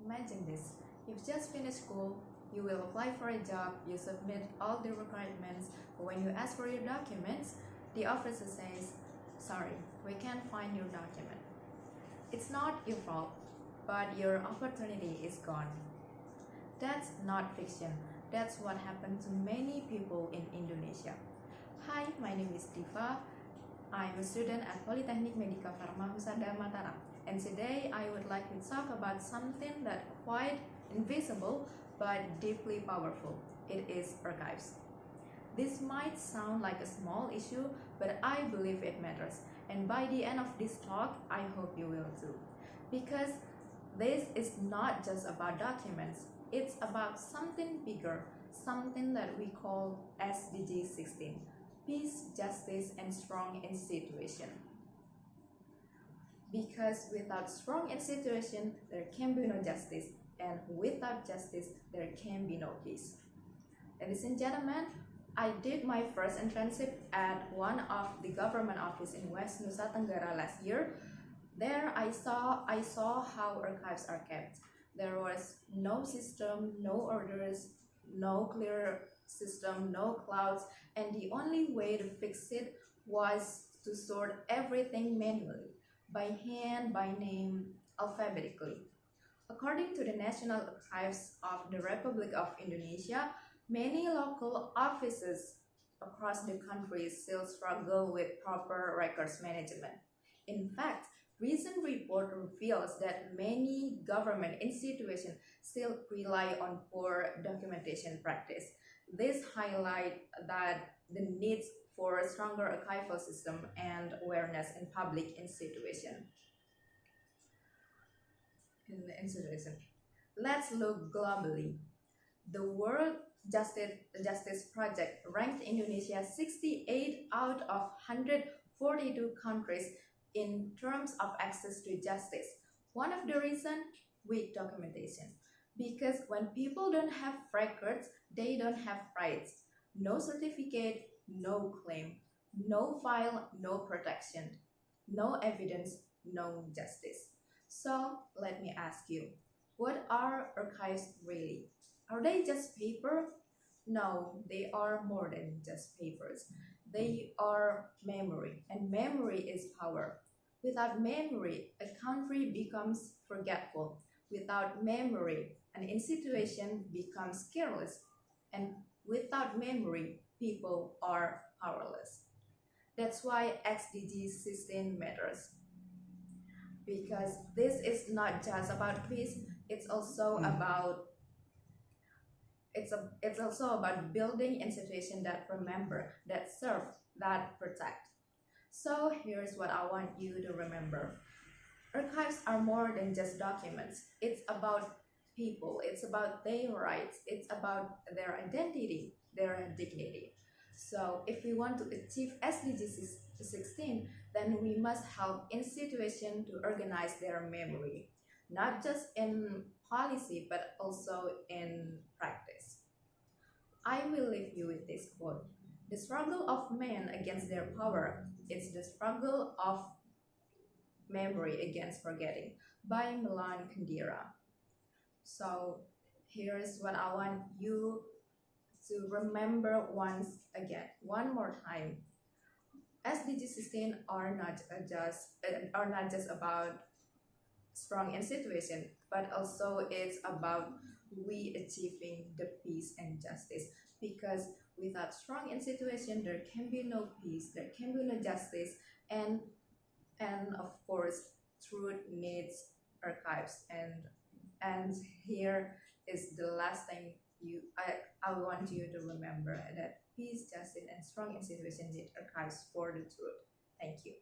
Imagine this. You've just finished school, you will apply for a job, you submit all the requirements, but when you ask for your documents, the officer says, sorry, we can't find your document. It's not your fault, but your opportunity is gone. That's not fiction. That's what happened to many people in Indonesia. Hi, my name is Diva. I'm a student at Politeknik Medica Farma Husada, Mataram. And today I would like to talk about something that quite invisible but deeply powerful. It is archives. This might sound like a small issue, but I believe it matters. And by the end of this talk, I hope you will too. Because this is not just about documents, it's about something bigger, something that we call SDG 16, Peace, Justice, and Strong Institution. Because without strong institution, there can be no justice, and without justice, there can be no peace. Ladies and gentlemen, I did my first internship at one of the government office in West Nusa Tenggara last year. There I saw how archives are kept. There was no system, no orders, no clear system, no clouds, and the only way to fix it was to sort everything manually, by hand, by name, alphabetically. According to the National Archives of the Republic of Indonesia, many local offices across the country still struggle with proper records management. In fact, recent report reveals that many government institutions still rely on poor documentation practice. This highlights that the needs for a stronger archival system and awareness in public institutions. Let's look globally. The World Justice Project ranked Indonesia 68 out of 142 countries in terms of access to justice. One of the reasons, weak documentation. Because when people don't have records, they don't have rights. No certificate, no claim. No file, no protection. No evidence, no justice. So, let me ask you, what are archives really? Are they just paper? No, they are more than just papers. They are memory, and memory is power. Without memory, a country becomes forgetful. Without memory, an institution becomes careless. And without memory, people are powerless. That's why SDG 16 matters. Because this is not just about peace, it's also about building institutions that remember, that serve, that protect. So here's what I want you to remember. Archives are more than just documents. It's about people, it's about their rights, it's about their identity, their dignity. So if we want to achieve SDG 16, then we must help institutions to organize their memory, not just in policy, but also in practice. I will leave you with this quote. The struggle of men against their power, it's the struggle of memory against forgetting, by Milan Kundera. So here's what I want you to remember once again, one more time. SDG 16 are not just about strong institution, but also it's about we achieving the peace and justice. Because without strong institution, there can be no peace, there can be no justice, and of course, truth needs archives. And here is the last thing I want you to remember, that peace, justice, and strong institutions need archives for the truth. Thank you.